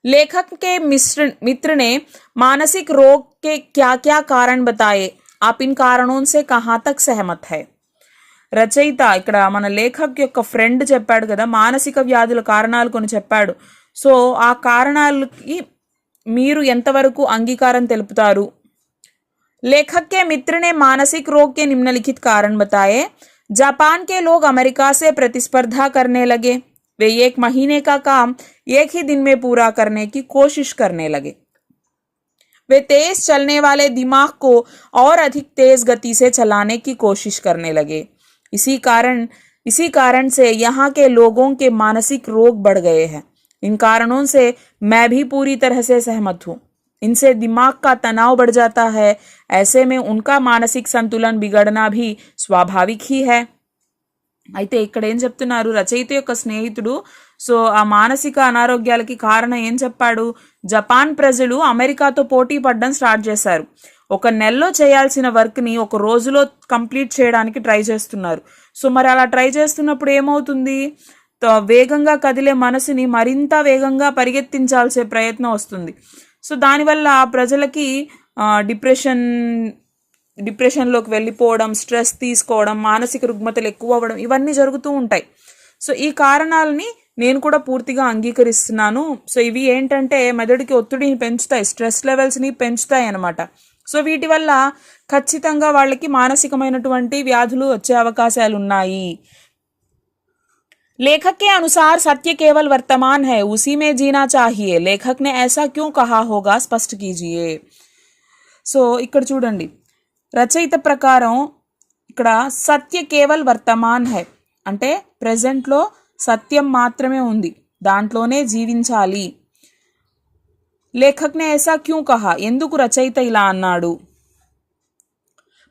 लेखक के मित्र ने मानसिक रोग के क्या क्या कारण बताए, आप इन कारणों से कहाँ तक सहमत है. రచయిత ఇక్కడ మన లేఖక్ యొక్క ఫ్రెండ్ చెప్పాడు కదా, మానసిక వ్యాధుల కారణాలు కొన్ని చెప్పాడు. సో ఆ కారణాలకి మీరు ఎంతవరకు అంగీకారం తెలుపుతారు. लेखक के मित्र ने मानसिक रोग के निम्नलिखित कारण बताए. जापान के लोग अमेरिका से प्रतिस्पर्धा करने लगे. वे 1 महीने का काम एक ही दिन में पूरा करने की कोशिश करने लगे. वे तेज चलने वाले दिमाग को और अधिक तेज गति से चलाने की कोशिश करने लगे. इसी कारण से यहाँ के लोगों के मानसिक रोग बढ़ गए हैं. इन कारणों से मैं भी पूरी तरह से सहमत हूँ. इनसे दिमाग का तनाव बढ़ जाता है. ऐसे में उनका मानसिक संतुलन बिगड़ना भी स्वाभाविक ही है. అయితే ఇక్కడ ఏం చెప్తున్నారు, రచయిత యొక్క స్నేహితుడు సో ఆ మానసిక అనారోగ్యాలకి కారణం ఏం చెప్పాడు, జపాన్ ప్రజలు అమెరికాతో పోటీ పడడం స్టార్ట్ చేశారు. 1 నెలలో చేయాల్సిన వర్క్ని 1 రోజులో కంప్లీట్ చేయడానికి ట్రై చేస్తున్నారు. సో మరి అలా ట్రై చేస్తున్నప్పుడు ఏమవుతుంది, వేగంగా కదిలే మనసుని మరింత వేగంగా పరిగెత్తించాల్సే ప్రయత్నం వస్తుంది. సో దానివల్ల ప్రజలకి డిప్రెషన్లోకి వెళ్ళిపోవడం, స్ట్రెస్ తీసుకోవడం, మానసిక రుగ్మతలు ఎక్కువ అవ్వడం, ఇవన్నీ జరుగుతూ ఉంటాయి. సో ఈ కారణాలని నేను కూడా పూర్తిగా అంగీకరిస్తున్నాను. సో ఇవి ఏంటంటే మెదడుకి ఒత్తిడిని పెంచుతాయి, స్ట్రెస్ లెవెల్స్ని పెంచుతాయి అన్నమాట. సో వీటి వల్ల ఖచ్చితంగా వాళ్ళకి మానసికమైనటువంటి వ్యాధులు వచ్చే అవకాశాలు ఉన్నాయి. लेखक के अनुसार सत्य केवल वर्तमान है, उसी में जीना चाहिए. लेखक ने ऐसा क्यों कहा होगा, स्पष्ट कीजिए. సో ఇక్కడ చూడండి, రచయిత ప్రకారం ఇక్కడ సత్య కేవల్ వర్తమాన్ హై అంటే ప్రెజెంట్లో సత్యం మాత్రమే ఉంది, దాంట్లోనే జీవించాలి. లేఖక్ నే ఐసా క్యూ కహా, ఎందుకు రచయిత ఇలా అన్నాడు.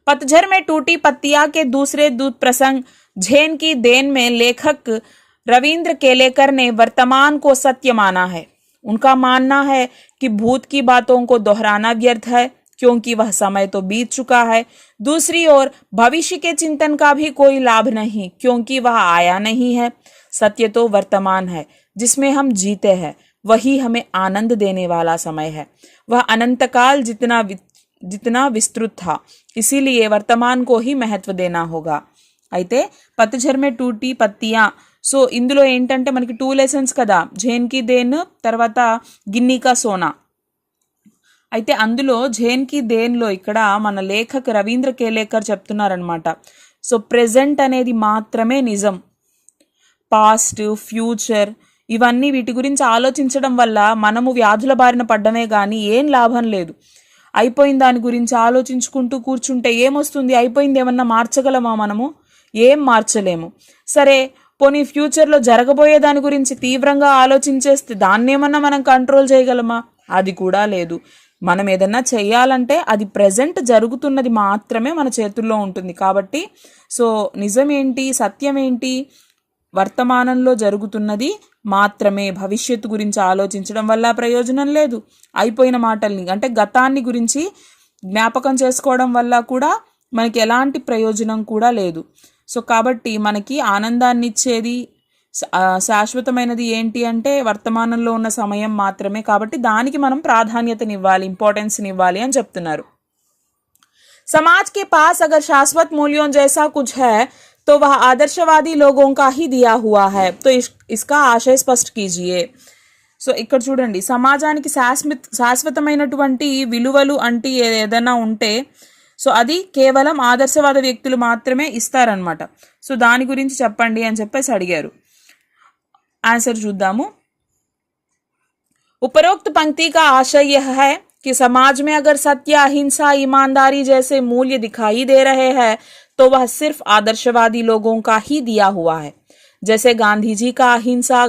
पतझड़ में टूटी पत्तियां के दूसरे दूत प्रसंग झेन की देन में लेखक रविंद्र केलेकर ने वर्तमान को सत्य माना है. उनका मानना है कि भूत की बातों को दोहराना व्यर्थ है क्योंकि वह समय तो बीत चुका है. दूसरी ओर भविष्य के चिंतन का भी कोई लाभ नहीं क्योंकि वह आया नहीं है. सत्य तो वर्तमान है जिसमें हम जीते हैं, वही हमें आनंद देने वाला समय है. वह अनंतकाल जितना विस्तृत था, इसीलिए वर्तमान को ही महत्व देना होगा. అయితే పత్తిఝర్ మే టూటీ పత్తియా, సో ఇందులో ఏంటంటే మనకి 2 లెసన్స్ కదా, జైన్ కి దేన్ తర్వాత గిన్నీ కా సోనా. అయితే అందులో జైన్ కి దేన్లో ఇక్కడ మన లేఖక్ రవీంద్ర కేలేకర్ చెప్తున్నారనమాట. సో ప్రెజెంట్ అనేది మాత్రమే నిజం, పాస్ట్ ఫ్యూచర్ ఇవన్నీ వీటి గురించి ఆలోచించడం వల్ల మనము వ్యాధుల బారిన పడ్డమే కానీ ఏం లాభం లేదు. అయిపోయిన దాని గురించి ఆలోచించుకుంటూ కూర్చుంటే ఏమొస్తుంది, అయిపోయింది ఏమన్నా మార్చగలమా మనము, ఏం మార్చలేము. సరే పోనీ ఫ్యూచర్లో జరగబోయే దాని గురించి తీవ్రంగా ఆలోచించేస్తే దాన్ని ఏమన్నా మనం కంట్రోల్ చేయగలమా, అది కూడా లేదు. మనం ఏదన్నా చేయాలంటే అది ప్రెజెంట్ జరుగుతున్నది మాత్రమే మన చేతుల్లో ఉంటుంది. కాబట్టి సో నిజమేంటి, సత్యం ఏంటి, వర్తమానంలో జరుగుతున్నది మాత్రమే. భవిష్యత్తు గురించి ఆలోచించడం వల్ల ప్రయోజనం లేదు. అయిపోయిన మాటల్ని అంటే గతాన్ని గురించి జ్ఞాపకం చేసుకోవడం వల్ల కూడా మనకి ఎలాంటి ప్రయోజనం కూడా లేదు. సో కాబట్టి మనకి ఆనందాన్ని ఇచ్చేది శాశ్వతమైనది ఏంటి అంటే వర్తమానంలో ఉన్న సమయం మాత్రమే. కాబట్టి దానికి మనం ప్రాధాన్యతనివ్వాలి, ఇంపార్టెన్స్ని ఇవ్వాలి అని చెప్తున్నారు. समाज के पास अगर शाश्वत मूल्यों जैसा कुछ है तो वह आदर्शवादी लोगों का ही दिया हुआ है, तो इसका आशय स्पष्ट कीजिए. సో ఇక్కడ చూడండి, సమాజానికి శాశ్వతమైనటువంటి విలువలు అంటే ఏదైనా ఉంటే సో అది కేవలం ఆదర్శవాద వ్యక్తులు మాత్రమే ఇస్తారనమాట. సో దాని గురించి చెప్పండి అని చెప్పేసి అడిగారు. ఆన్సర్ చూద్దాము. उपरोक्त पंक्ति का आशय यह है कि समाज में अगर सत्य, अहिंसा, ईमानदारी जैसे मूल्य दिखाई दे रहे हैं तो वह सिर्फ आदर्शवादी लोगों का ही दिया हुआ है। जैसे गांधी जी का अहिंसा,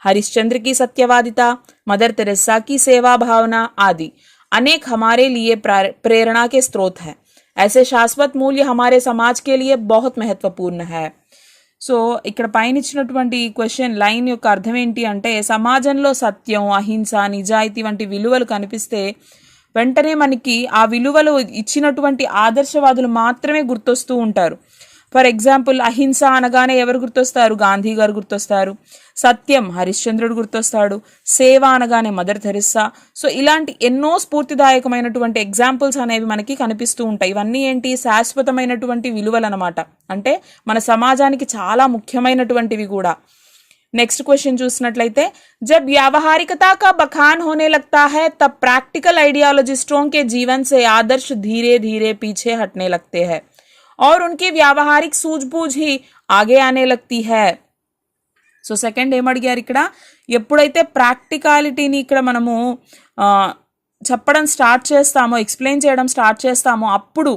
हरिश्चंद्र की सत्यवादिता, मदर तेरेसा की सेवा भावना आदि अनेक हमारे लिए प्रेरणा के स्रोत हैं। ऐसे शाश्वत मूल्य हमारे समाज के लिए बहुत महत्वपूर्ण है। సో ఇక్కడ పైన ఇచ్చినటువంటి క్వశ్చన్ లైన్ యొక్క అర్థం ఏంటి అంటే, సమాజంలో సత్యం, అహింస, నిజాయితీ వంటి విలువలు కనిపిస్తే వెంటనే మనకి ఆ విలువలు ఇచ్చినటువంటి ఆదర్శవాదులు మాత్రమే గుర్తొస్తూ ఉంటారు. ఫర్ ఎగ్జాంపుల్, అహింస అనగానే ఎవరు గుర్తొస్తారు? గాంధీ గారు గుర్తొస్తారు. సత్యం, హరిశ్చంద్రుడు గుర్తొస్తాడు. సేవ అనగానే మదర్ తెరెస్సా. సో ఇలాంటి ఎన్నో స్ఫూర్తిదాయకమైనటువంటి ఎగ్జాంపుల్స్ అనేవి మనకి కనిపిస్తూ ఉంటాయి. ఇవన్నీ ఏంటి? శాశ్వతమైనటువంటి విలువలు అనమాట. అంటే మన సమాజానికి చాలా ముఖ్యమైనటువంటివి కూడా. नेक्स्ट क्वेश्चन చూసినట్లయితే, जब व्यावहारिकता का बखान होने लगता है तब प्रैक्टिकल आइडियोलॉजिस्टों के जीवन से आदर्श धीरे धीरे पीछे हटने लगते हैं और उनकी व्यावहारिक सूझबूझ ही आगे आने लगती है. సో సెకండ్ ఏం అడిగారు ఇక్కడ, ఎప్పుడైతే ప్రాక్టికాలిటీని ఇక్కడ మనము చెప్పడం స్టార్ట్ చేస్తామో, ఎక్స్ప్లెయిన్ చేయడం స్టార్ట్ చేస్తామో అప్పుడు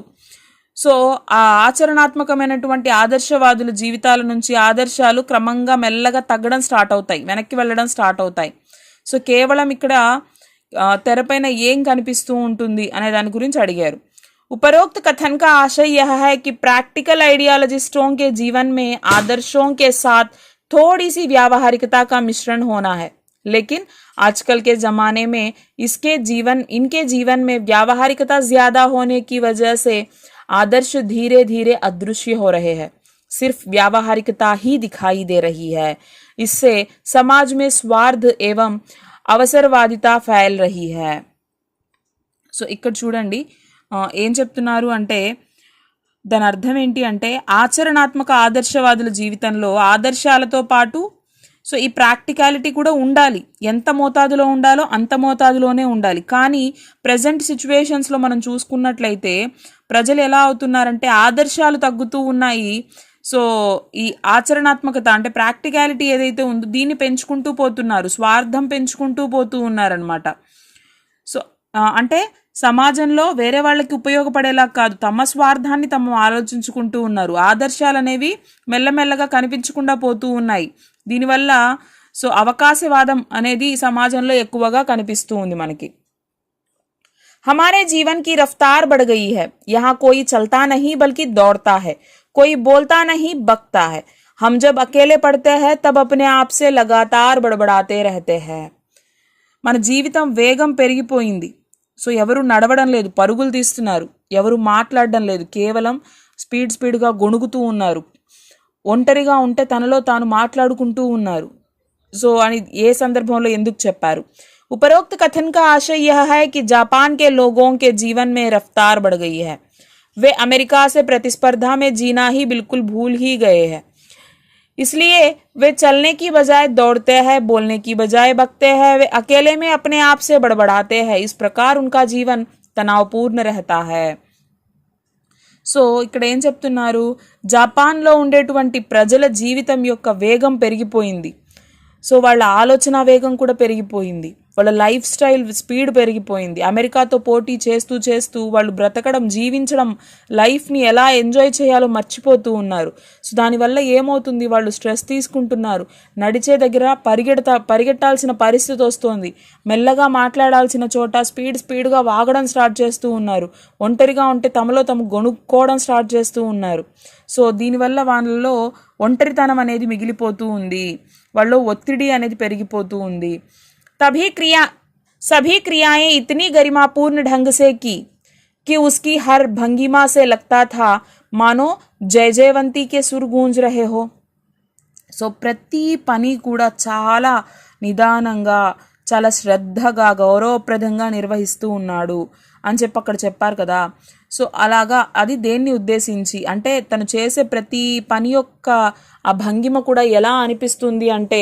సో ఆ ఆచరణాత్మకమైనటువంటి ఆదర్శవాదుల జీవితాల నుంచి ఆదర్శాలు క్రమంగా మెల్లగా తగ్గడం స్టార్ట్ అవుతాయి, వెనక్కి వెళ్ళడం స్టార్ట్ అవుతాయి. సో కేవలం ఇక్కడ తెరపైన ఏం కనిపిస్తూ ఉంటుంది అనే దాని గురించి అడిగారు. उपरोक्त कथन का आशय यह है कि प्रैक्टिकल आइडियोलॉजिस्टों के जीवन में आदर्शों के साथ थोड़ी सी व्यावहारिकता का मिश्रण होना है, लेकिन आजकल के ज़माने में इनके जीवन में व्यावहारिकता ज़्यादा होने की वजह से आदर्श धीरे धीरे अदृश्य हो रहे हैं. सिर्फ व्यावहारिकता ही दिखाई दे रही है. इससे समाज में स्वार्थ एवं अवसरवादिता फैल रही है. సో ఇక్కడ చూడండి ఏం చెప్తున్నారు అంటే, దాని అర్థం ఏంటి అంటే, ఆచరణాత్మక ఆదర్శవాదుల జీవితంలో ఆదర్శాలతో పాటు సో ఈ ప్రాక్టికాలిటీ కూడా ఉండాలి. ఎంత మోతాదులో ఉండాలో అంత మోతాదులోనే ఉండాలి. కానీ ప్రజెంట్ సిచ్యువేషన్స్లో మనం చూసుకున్నట్లయితే ప్రజలు ఎలా అవుతున్నారంటే, ఆదర్శాలు తగ్గుతూ ఉన్నాయి. సో ఈ ఆచరణాత్మకత అంటే ప్రాక్టికాలిటీ ఏదైతే ఉందో దీన్ని పెంచుకుంటూ పోతున్నారు, స్వార్థం పెంచుకుంటూ పోతూ ఉన్నారనమాట. సో అంటే సమాజంలో వేరే వాళ్ళకి ఉపయోగపడేలా కాదు, తమ స్వార్థాన్ని తమ ఆలోచించుకుంటూ ఉన్నారు. ఆదర్శాలు అనేవి మెల్లమెల్లగా కనిపించకుండా పోతూ ఉన్నాయి. దీనివల్ల సో అవకాశవాదం అనేది సమాజంలో ఎక్కువగా కనిపిస్తూ ఉంది మనకి. हमारे जीवन की रफ्तार बढ़ गई है. यहाँ कोई चलता नहीं बल्कि दौड़ता है, कोई बोलता नहीं बकता है. हम जब अकेले पढ़ते हैं तब अपने आप से लगातार बड़बड़ाते रहते हैं. మన జీవితం వేగం పెరిగిపోయింది. సో ఎవరు నడవడం లేదు, పరుగులు తీస్తున్నారు. ఎవరు మాట్లాడడం లేదు, కేవలం స్పీడ్గా గొణుగుతూ ఉన్నారు. ఒంటరిగా ఉంటే తనలో తాను మాట్లాడుకుంటూ ఉన్నారు. సో అని ఏ సందర్భంలో ఎందుకు చెప్పారు? उपरोक्त कथन का आशय यह है कि जापान के लोगों के जीवन में रफ्तार बढ़ गई है. वे अमेरिका से प्रतिस्पर्धा में जीना ही बिल्कुल भूल ही गए हैं. इसलिए वे चलने की बजाय दौड़ते हैं, बोलने की बजाय बकते हैं. वे अकेले में अपने आप से बड़बड़ाते हैं. इस प्रकार उनका जीवन तनावपूर्ण रहता है. సో ఇక్కడ ఏం చెప్తున్నారు, జపాన్లో ఉండేటువంటి ప్రజల జీవితం యొక్క వేగం పెరిగిపోయింది. సో వాళ్ళ ఆలోచన వేగం కూడా పెరిగిపోయింది, వాళ్ళ లైఫ్ స్టైల్ స్పీడ్ పెరిగిపోయింది. అమెరికాతో పోటీ చేస్తూ చేస్తూ వాళ్ళు బ్రతకడం, జీవించడం, లైఫ్ని ఎలా ఎంజాయ్ చేయాలో మర్చిపోతూ ఉన్నారు. సో దానివల్ల ఏమవుతుంది, వాళ్ళు స్ట్రెస్ తీసుకుంటున్నారు. నడిచే దగ్గర పరిగెట్టాల్సిన పరిస్థితి వస్తుంది. మెల్లగా మాట్లాడాల్సిన చోట స్పీడ్గా వాగడం స్టార్ట్ చేస్తూ ఉన్నారు. ఒంటరిగా ఉంటే తమలో తమ గొణుక్కోవడం స్టార్ట్ చేస్తూ ఉన్నారు. సో దీనివల్ల వాళ్ళలో ఒంటరితనం అనేది మిగిలిపోతూ ఉంది, వాళ్ళలో ఒత్తిడి అనేది పెరిగిపోతూ ఉంది. सभी क्रियाएं इतनी गरिमापूर्ण ढंग से की कि उसकी हर भंगिमा से लगता था मानो जय जयवंती के सुर गूंज रहे हो. సో ప్రతి పని కూడా చాలా నిదానంగా, చాలా శ్రద్ధగా, గౌరవప్రదంగా నిర్వహిస్తూ ఉన్నాడు అని చెప్పి అక్కడ చెప్పారు కదా. సో అలాగా అది దేన్ని ఉద్దేశించి అంటే, తను చేసే ప్రతి పని యొక్క ఆ భంగిమ కూడా ఎలా అనిపిస్తుంది అంటే,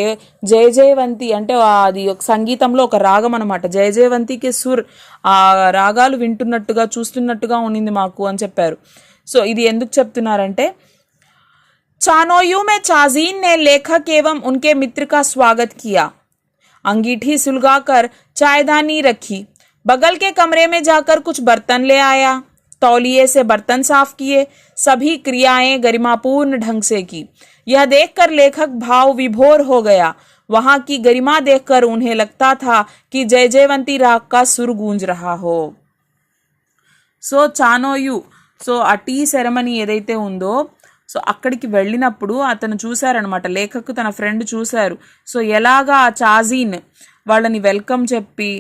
జయ జయవంతి అంటే అది ఒక సంగీతంలో ఒక రాగం అనమాట. జయ జయవంతికి సుర్, ఆ రాగాలు వింటున్నట్టుగా చూస్తున్నట్టుగా ఉన్నింది మాకు అని చెప్పారు. సో ఇది ఎందుకు చెప్తున్నారంటే, चानोयू में चाजीन ने लेखक एवं उनके मित्र का स्वागत किया. अंगीठी सुलगाकर चायदानी रखी, बगल के कमरे में जाकर कुछ बर्तन ले आया, तौलिए से बर्तन साफ किए, सभी क्रियाएं गरिमापूर्ण ढंग से की। यह देखकर लेखक भाव विभोर हो गया। वहां की गरिमा देखकर उन्हें लगता था कि जय जयवंती राग का सुर गूंज रहा हो। సో చానోయు సో ఆ టీ సెరమనీ ఏదైతే ఉందో సో అక్కడికి వెళ్ళినప్పుడు అతను చూశారనమాట, లేఖకు తన ఫ్రెండ్ చూశారు. సో ఎలాగా ఆ చాజీన్ వాళ్ళని వెల్కమ్ చెప్పి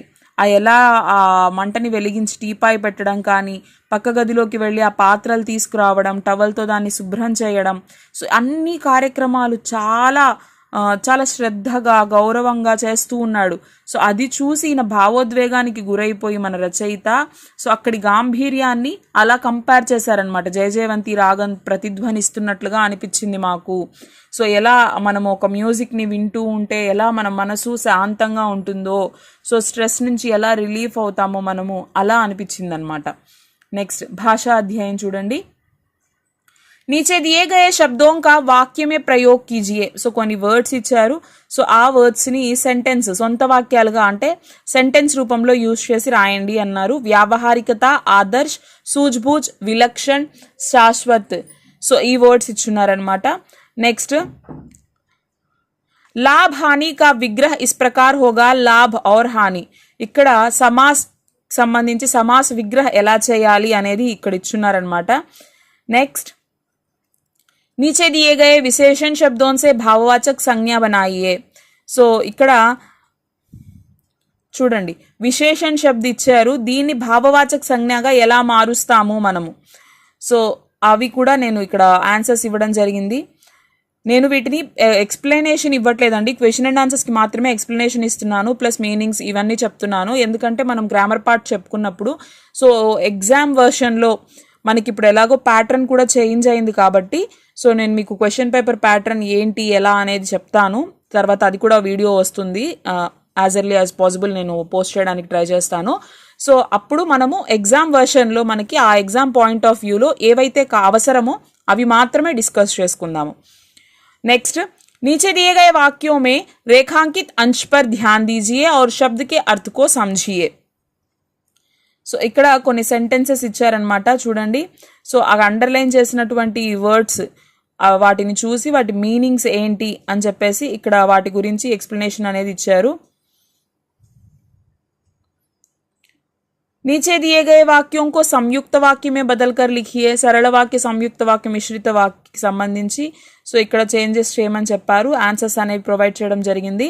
ఎలా ఆ మంటని వెలిగించి టీపాయ్ పెట్టడం కానీ, పక్క గదిలోకి వెళ్ళి ఆ పాత్రలు తీసుకురావడం, టవల్తో దాన్ని శుభ్రం చేయడం, సో అన్ని కార్యక్రమాలు చాలా చాలా శ్రద్ధగా గౌరవంగా చేస్తూ ఉన్నాడు. సో అది చూసి ఈయన భావోద్వేగానికి గురైపోయి మన రచయిత సో అక్కడి గాంభీర్యాన్ని అలా కంపేర్ చేశారనమాట. జయ జయవంతి రాగం ప్రతిధ్వనిస్తున్నట్లుగా అనిపించింది మాకు. సో ఎలా మనము ఒక మ్యూజిక్ని వింటూ ఉంటే ఎలా మన మనసు శాంతంగా ఉంటుందో, సో స్ట్రెస్ నుంచి ఎలా రిలీఫ్ అవుతామో మనము, అలా అనిపించింది అనమాట. నెక్స్ట్ భాషా అధ్యాయం చూడండి. नीचे दिए गए शब्दों का वाक्य में प्रयोग कीजिए. సో కొన్ని వర్డ్స్ ఇచ్చారు. సో ఆ వర్డ్స్ని సెంటెన్స్ సొంత వాక్యాలుగా అంటే సెంటెన్స్ రూపంలో యూజ్ చేసి రాయండి అన్నారు. వ్యావహారికత, ఆదర్శ్, సూజ్బూజ్, విలక్షణ్, శాశ్వత్, సో ఈ వర్డ్స్ ఇచ్చున్నారనమాట. నెక్స్ట్ లాభ హాని కా విగ్రహ ఇస్ ప్రకార్ హోగా లాభ్ ఔర్ హాని. ఇక్కడ సమాస్ సంబంధించి సమాస్ విగ్రహ ఎలా చేయాలి అనేది ఇక్కడ ఇచ్చున్నారనమాట. నెక్స్ట్ नीचे दिए गए विशेषण शब्दों से भाववाचक संज्ञा बनाइए. సో ఇక్కడ చూడండి విశేషణ్ శబ్ద ఇచ్చారు, దీన్ని భావవాచక సంజ్ఞగా ఎలా మారుస్తాము మనము. సో అవి కూడా నేను ఇక్కడ ఆన్సర్స్ ఇవ్వడం జరిగింది. నేను వీటిని ఎక్స్ప్లెనేషన్ ఇవ్వట్లేదండి, క్వశ్చన్ అండ్ ఆన్సర్స్కి మాత్రమే ఎక్స్ప్లెనేషన్ ఇస్తున్నాను, ప్లస్ మీనింగ్స్ ఇవన్నీ చెప్తున్నాను. ఎందుకంటే మనం గ్రామర్ పార్ట్ చెప్పుకున్నప్పుడు సో ఎగ్జామ్ వర్షన్లో మనకి ఇప్పుడు ఎలాగో ప్యాటర్న్ కూడా చేంజ్ అయింది కాబట్టి సో నేను మీకు క్వశ్చన్ పేపర్ ప్యాటర్న్ ఏంటి ఎలా అనేది చెప్తాను. తర్వాత అది కూడా వీడియో వస్తుంది, యాజ్ ఎర్లీ యాజ్ పాసిబుల్ నేను పోస్ట్ చేయడానికి ట్రై చేస్తాను. సో అప్పుడు మనము ఎగ్జామ్ వర్షన్లో మనకి ఆ ఎగ్జామ్ పాయింట్ ఆఫ్ వ్యూలో ఏవైతే అవసరమో అవి మాత్రమే డిస్కస్ చేసుకుందాము. నెక్స్ట్ नीचे दिए गए वाक्यों में रेखांकित अंश पर ध्यान दीजिए और शब्द के अर्थ को समझिए. సో ఇక్కడ కొన్ని సెంటెన్సెస్ ఇచ్చారనమాట చూడండి. సో ఆ అండర్లైన్ చేసినటువంటి వర్డ్స్ వాటిని చూసి వాటి మీనింగ్స్ ఏంటి అని చెప్పేసి ఇక్కడ వాటి గురించి ఎక్స్ప్లెనేషన్ అనేది ఇచ్చారు. नीचे दिए गए वाक्यों को संयुक्त वाक्य में बदल कर लिखिए. सरल वाक्य, संयुक्त वाक्य, మిశ్రిత వాక్యకి సంబంధించి సో ఇక్కడ చేంజెస్ చేయమని చెప్పారు. ఆన్సర్స్ అనేవి ప్రొవైడ్ చేయడం జరిగింది.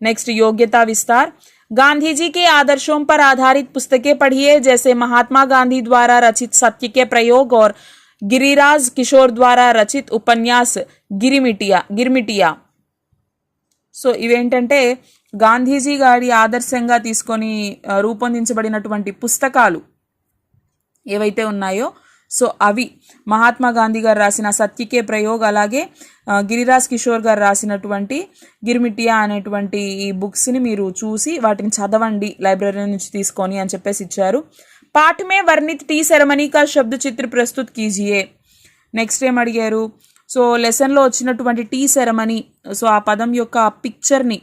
నెక్స్ట్ యోగ్యతా విస్తార్. गांधी जी के आदर्शों पर आधारित पुस्तकें पढ़िए, जैसे महात्मा गांधी द्वारा रचित सत्य के प्रयोग और गिरिराज किशोर द्वारा रचित उपन्यास गिरमिटिया. సో ఇవేంటంటే గాంధీజీ గారి ఆదర్శంగా తీసుకొని రూపొందించబడినటువంటి పుస్తకాలు ఏవైతే ఉన్నాయో సో అవి మహాత్మా గాంధీ గారు రాసిన సత్యకే ప్రయోగ్, అలాగే గిరిరాజ్ కిషోర్ గారు రాసినటువంటి గిర్మిటియా అనేటువంటి ఈ బుక్స్ని మీరు చూసి వాటిని చదవండి లైబ్రరీ నుంచి తీసుకొని అని చెప్పేసి ఇచ్చారు. పాఠ్ మే వర్ణిత్ టీ సెరమనీ కా శబ్ద చిత్ర ప్రస్తుత్ కీజియే. నెక్స్ట్ ఏం అడిగారు, సో లెసన్లో వచ్చినటువంటి టీ సెరమనీ సో ఆ పదం యొక్క పిక్చర్ని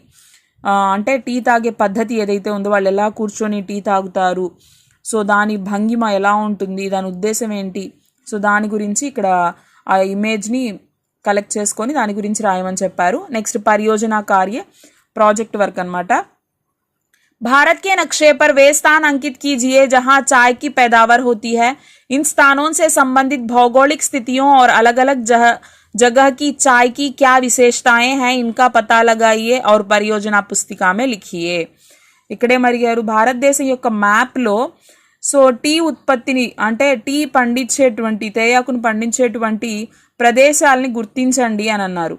అంటే టీ తాగే పద్ధతి ఏదైతే ఉందో వాళ్ళు ఎలా కూర్చొని టీ తాగుతారు, సో దాని భంగిమ ఎలా ఉంటుంది, దాని ఉద్దేశం ఏంటి, సో దాని గురించి ఇక్కడ ఆ ఇమేజ్ని కలెక్ట్ చేసుకొని దాని గురించి రాయమని చెప్పారు. నెక్స్ట్ పరియోజన కార్య ప్రాజెక్ట్ వర్క్ అనమాట. भारत के नक्शे पर वे स्थान अंकित कीजिए जहां चाय की पैदावार होती है. इन स्थानों से संबंधित भौगोलिक स्थितियों और अलग अलग जगह की चाय की क्या विशेषताएं हैं इनका पता लगाइए और परियोजना पुस्तिका में लिखिए. ఇక్కడే మరిగారు భారతదేశం యొక్క మ్యాప్లో సో టీ ఉత్పత్తిని అంటే టీ పండించేటువంటి తేయాకును పండించేటువంటి ప్రదేశాలని గుర్తించండి అని అన్నారు.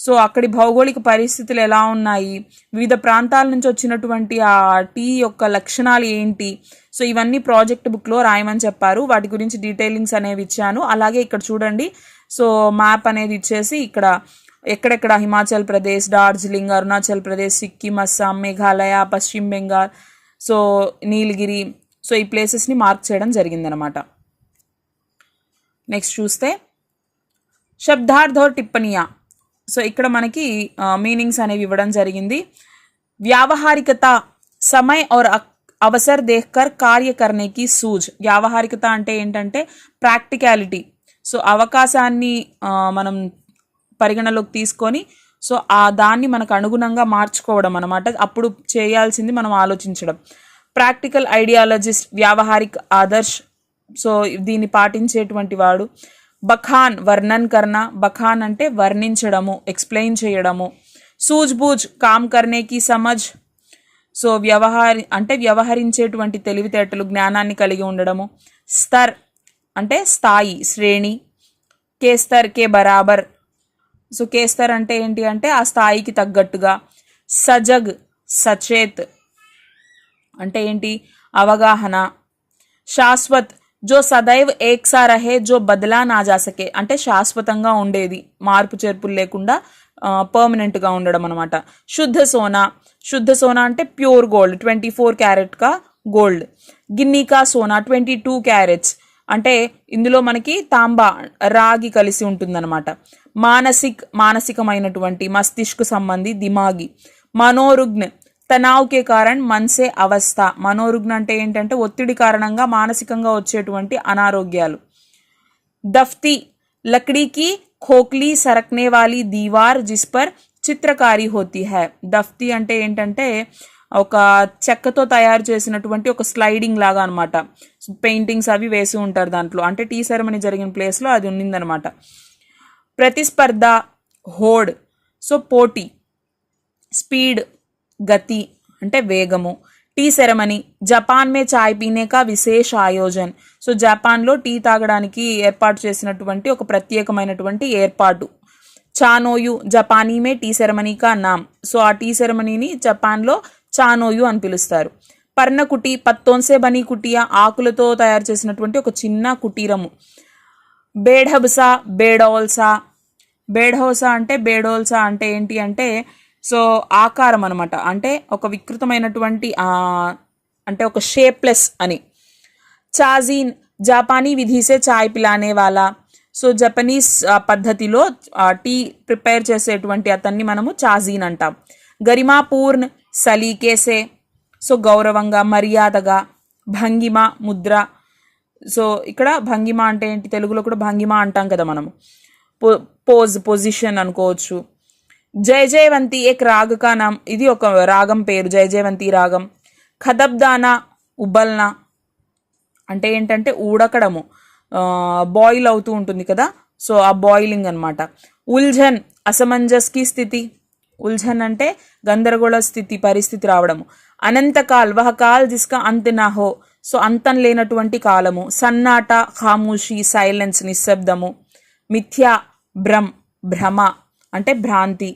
సో అక్కడి భౌగోళిక పరిస్థితులు ఎలా ఉన్నాయి, వివిధ ప్రాంతాల నుంచి వచ్చినటువంటి ఆ టీ యొక్క లక్షణాలు ఏంటి, సో ఇవన్నీ ప్రాజెక్ట్ బుక్లో రాయమని చెప్పారు. వాటి గురించి డీటెయిలింగ్స్ అనేవి ఇచ్చాను. అలాగే ఇక్కడ చూడండి సో మ్యాప్ అనేది ఇచ్చేసి ఇక్కడ ఎక్కడెక్కడ హిమాచల్ ప్రదేశ్, డార్జిలింగ్, అరుణాచల్ ప్రదేశ్, సిక్కిం, అస్సాం, మేఘాలయ, పశ్చిమ బెంగాల్, సో నీలగిరి, సో ఈ ప్లేసెస్ని మార్క్ చేయడం జరిగిందనమాట. నెక్స్ట్ చూస్తే శబ్దార్థ టిప్పణియా. సో ఇక్కడ మనకి మీనింగ్స్ అనేవి ఇవ్వడం జరిగింది. వ్యావహారికత समय और అవసర్ దేఖ్కర్ కార్య కర్నే కి సూజ్. వ్యావహారికత అంటే ఏంటంటే ప్రాక్టికాలిటీ. సో అవకాశాన్ని మనం పరిగణలోకి తీసుకొని సో ఆ దాన్ని మనకు అనుగుణంగా మార్చుకోవడం అనమాట. అప్పుడు చేయాల్సింది మనం ఆలోచించడం. ప్రాక్టికల్ ఐడియాలజిస్ట్, వ్యావహారిక్ ఆదర్శ్, సో దీన్ని పాటించేటువంటి వాడు. బఖాన్ వర్ణన్ కర్నా, బఖాన్ అంటే వర్ణించడము, ఎక్స్ప్లెయిన్ చేయడము. సూజ్ బూజ్ కామ్ కర్నేకి సమజ్, సో వ్యవహరించేటువంటి తెలివితేటలు, జ్ఞానాన్ని కలిగి ఉండడము. స్తర్ అంటే స్థాయి, శ్రేణి. కేస్తర్ కే బరాబర్, సో కేస్తర్ అంటే ఏంటి అంటే ఆ స్థాయికి తగ్గట్టుగా. సజగ్ సచేత్ అంటే ఏంటి అవగాహన. శాశ్వత్ జో సదైవ్ ఏక్సా రహే జో బదలా నా జాసకే అంటే శాశ్వతంగా ఉండేది, మార్పు చేర్పులు లేకుండా పర్మనెంట్గా ఉండడం అనమాట. శుద్ధ సోనా, శుద్ధ సోనా అంటే ప్యూర్ గోల్డ్, 24 క్యారెట్ కా గోల్డ్. గిన్నీ కా సోనా 22 క్యారెట్స్ అంటే ఇందులో మనకి తాంబా, రాగి కలిసి ఉంటుందన్నమాట. మానసికమైనటువంటి, మస్తిష్కు సంబంధి, దిమాగి. మనోరుగ్న తనావ్ కే కారణ్ మన్సే అవస్థ, మనోరుగ్న అంటే ఏంటంటే ఒత్తిడి కారణంగా మానసికంగా వచ్చేటువంటి అనారోగ్యాలు. దఫ్తి లక్డీకి ఖోఖ్లీ సరక్నే వాली దీవార్ జిస్ పర్ చిత్రకారి హోతీ హై. దఫ్తి అంటే ఏంటంటే ఒక చెక్కతో తయారు చేసినటువంటి ఒక స్లైడింగ్ లాగా అనమాట. పెయింటింగ్స్ అవి వేసి ఉంటారు దాంట్లో, అంటే టీ సెరమనీ జరిగిన ప్లేస్లో అది ఉన్నిందనమాట. ప్రతిస్పర్ధ హోడ్, సో పోటీ. స్పీడ్ గతి అంటే వేగము. టీ సెరమనీ జపాన్ మే చాయ్ పీనే కా విశేష ఆయోజన్, సో జపాన్లో టీ తాగడానికి ఏర్పాటు చేసినటువంటి ఒక ప్రత్యేకమైనటువంటి ఏర్పాటు. చానోయు జపానీ మే టీ సెరమనీ కా నామ్, సో ఆ టీ సెరమనీని జపాన్లో చానోయు అని పిలుస్తారు. పర్ణకుటి పత్తోన్సే బనీ కుటియా, ఆకులతో తయారు చేసినటువంటి ఒక చిన్న కుటీరము. బేఢబ్సా బేడోల్సా, బేఢోసా అంటే బేడోల్సా అంటే ఏంటి అంటే సో ఆకారం అనమాట, అంటే ఒక వికృతమైనటువంటి అంటే ఒక షేప్లెస్ అని. చాజీన్ జాపానీ విధిసే చాయ్ పిలానే వాలా, సో జపనీస్ పద్ధతిలో టీ ప్రిపేర్ చేసేటువంటి అతన్ని మనము చాజీన్ అంటాం. గరిమాపూర్ణ సలీకేసే, సో గౌరవంగా, మర్యాదగా. భంగిమ ముద్ర, సో ఇక్కడ భంగిమ అంటే ఏంటి, తెలుగులో కూడా భంగిమ అంటాం కదా మనము. పొజిషన్ అనుకోవచ్చు. జయ జయవంతి ఏక్ రాగ్ కా నామ్, ఇది ఒక రాగం పేరు, జయ జయవంతి రాగం. ఖదబ్దానా ఉబల్నా అంటే ఏంటంటే ఉడకడము, బాయిల్ అవుతూ ఉంటుంది కదా, సో ఆ బాయిలింగ్ అనమాట. ఉల్ఝన్ అసమంజస్కి స్థితి, ఉల్ఝన్ అంటే గందరగోళ స్థితి, పరిస్థితి రావడము. అనంతకాల్ వహ కాల్ జిస్కా అంత నా హో, సో అంతం లేనటువంటి కాలము. సన్నాట ఖామూషి సైలెన్స్, నిశ్శబ్దము. మిథ్యా భ్రమ అంటే భ్రాంతి.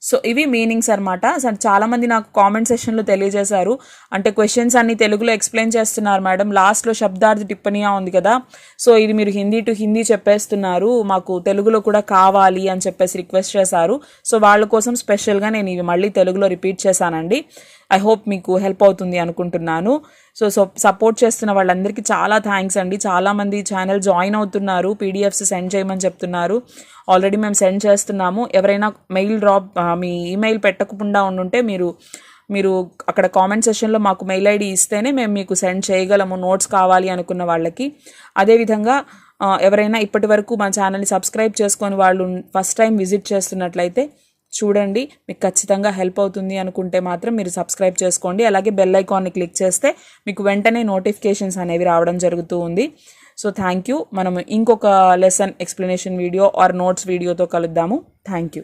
సో ఇవి మీనింగ్స్ అనమాట. చాలామంది నాకు కామెంట్ సెషన్లో తెలియజేశారు, అంటే క్వశ్చన్స్ అన్ని తెలుగులో ఎక్స్ప్లెయిన్ చేస్తున్నారు మేడం, లాస్ట్లో శబ్దార్థ టిప్పణియా ఉంది కదా, సో ఇది మీరు హిందీ టు హిందీ చెప్పేస్తున్నారు, మాకు తెలుగులో కూడా కావాలి అని చెప్పేసి రిక్వెస్ట్ చేశారు. సో వాళ్ళ కోసం స్పెషల్గా నేను ఇవి మళ్ళీ తెలుగులో రిపీట్ చేశానండి. ఐ హోప్ మీకు హెల్ప్ అవుతుంది అనుకుంటున్నాను. సో సపోర్ట్ చేస్తున్న వాళ్ళందరికీ చాలా థ్యాంక్స్ అండి. చాలామంది ఛానల్ జాయిన్ అవుతున్నారు, పీడిఎఫ్స్ సెండ్ చేయమని చెప్తున్నారు. ఆల్రెడీ మేము సెండ్ చేస్తున్నాము. ఎవరైనా మెయిల్ డ్రాప్ మీ ఈమెయిల్ పెట్టకుండా ఉండుంటే మీరు అక్కడ కామెంట్ సెషన్లో మాకు మెయిల్ ఐడి ఇస్తేనే మేము మీకు సెండ్ చేయగలము, నోట్స్ కావాలి అనుకున్న వాళ్ళకి. అదేవిధంగా ఎవరైనా ఇప్పటి వరకు మా ఛానల్ని సబ్స్క్రైబ్ చేసుకొని వాళ్ళు ఫస్ట్ టైం విజిట్ చేస్తున్నట్లయితే చూడండి, మీకు ఖచ్చితంగా హెల్ప్ అవుతుంది అనుకుంటే మాత్రం మీరు సబ్స్క్రైబ్ చేసుకోండి. అలాగే బెల్ ఐకాన్ని క్లిక్ చేస్తే మీకు వెంటనే నోటిఫికేషన్స్ అనేవి రావడం జరుగుతూ ఉంది. So thank you. మనం ఇంకొక lesson explanation video or notes వీడియోతో కలుద్దాము. Thank you.